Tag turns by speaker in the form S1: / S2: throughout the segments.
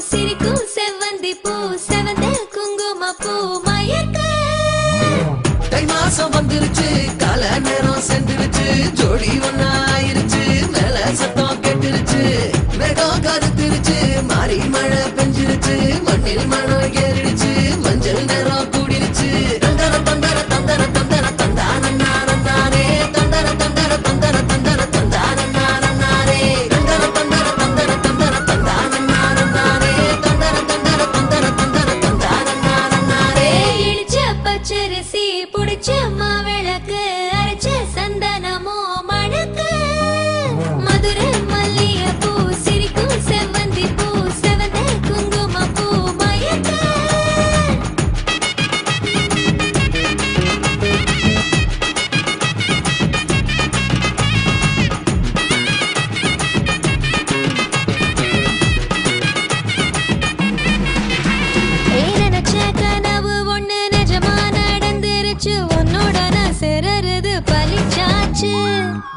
S1: சிரிக்கும் செவ்வந்தி பூ செவந்த குங்கும பூ மயக்க
S2: தை மாசம் வந்துருச்சு கால நேரம் சென்றுருச்சு ஜோடி ஒன்னா ஆயிருச்சு மேல சத்தம் கெட்டுருச்சு மேகம் கருத்துருச்சு மாறி மழை பெஞ்சிருச்சு மண்ணில் மணம் ஏறிடுச்சு மஞ்சள் நேரம் கூடிருச்சு தந்தர தந்தர தந்தர தந்தர தந்தானே தந்தர தந்தர தந்தர தந்தர தந்தானே தந்தர தந்தர தந்தர தந்தர தந்தானே தந்தர தந்தர தந்தர தந்தர தந்தானே
S1: இடிச்ச பச்சரிசி புடிச்ச மாவிளக்கு அரைச்ச சந்தனமோ மணக்கு மதுரை மல்லிய பூ சிரிக்கும் செவ்வந்தி பூ செவந்த குங்கும பூ மயக்க நினைச்ச கனவு ஒண்ணு நிஜமா நடந்துருச்சு உன்னோட நான் சிறருது பலிச்சாச்சு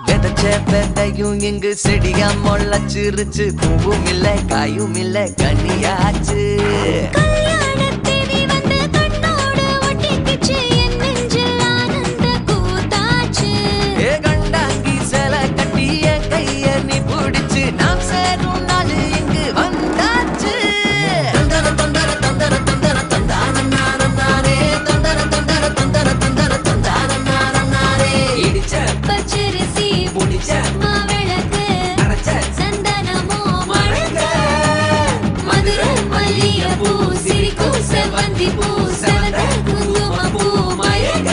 S2: விதைச்ச விதையும் இங்கு செடியா முளைச்சிருச்சு பூவும் இல்ல காயும் இல்ல கனியாச்சு
S1: கல்யாணத்தேதி வந்து கண்ணோடு ஒட்டிக்கிச்சு என் நெஞ்சில் ஆனந்த கூத்தாச்சு
S2: ஏ கண்டாங்கி சில கட்டிய கைய நீ பிடிச்சு நாம் சேரும் நாள் இங்கு வந்தாச்சு தந்தர தந்தர தந்தர தந்தர தந்தானே தந்தர தந்தர தந்தர தந்தர தந்தானே இடிச்ச
S1: பச்சரிசி
S2: புடிச்ச
S1: மாவிளக்கு
S2: அரைச்ச
S1: சந்தனமோ மணக்க மதுரை மல்லிய பூ சிரிக்கும் செவ்வந்தி பூ செவந்த குங்கும பூ மயக்க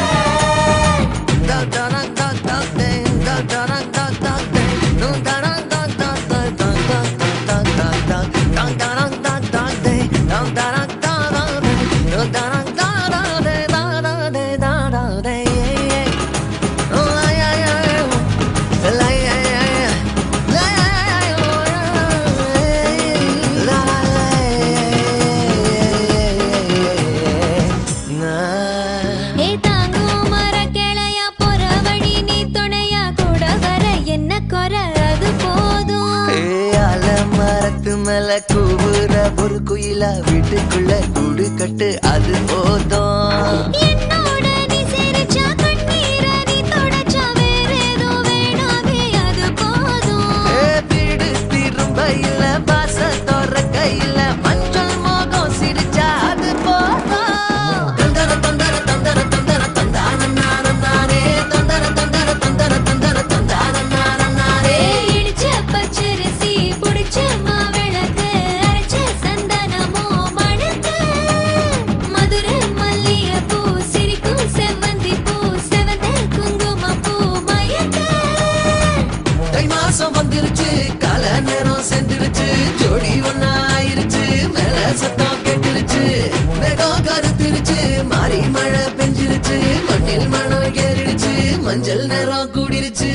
S1: ஏ தாங்கும் மரக்கிளையா போற வழி நீ துணையா கூட வர என்ன குறை அது போதும்
S2: மரத்து மேல கூவுற ஒரு குயிலா வீட்டுக்குள்ள கூடு கட்டு அது போதும்
S1: என்னோட நீ சிரிச்சா கண்ணீர நீ தொடச்சா வேற ஏதோ வேணாமே அது போதும்
S2: வீடு திரும்ப இல்ல பாச தோற கையில மஞ்சள் மோகம் சிரிச்சா அது போதும் தந்தர தந்தர தந்தர தந்தர தந்தானே தந்தர தந்தர தந்தர தந்தர தந்தானே
S1: இடிச்ச பச்சரிசி புடிச்ச மாவிளக்கு அரைச்ச சந்தனமோ மணக்க மதுரை மல்லிய பூ சிரிக்கும் செவ்வந்தி பூ செவந்த குங்கும பூ மயக்க
S2: தை மாசம் வந்துருச்சு கால நேரம் சென்றுருச்சு ஜோடி ஒன்னா ஆயிருச்சு மேல சத்தம் கெட்டுருச்சு மேகம் கருத்துருச்சு மாறி மழை பெஞ்சிருச்சு மண்ணில் மணம் ஏறிடுச்சு மஞ்சள் நேரம் கூடிருச்சு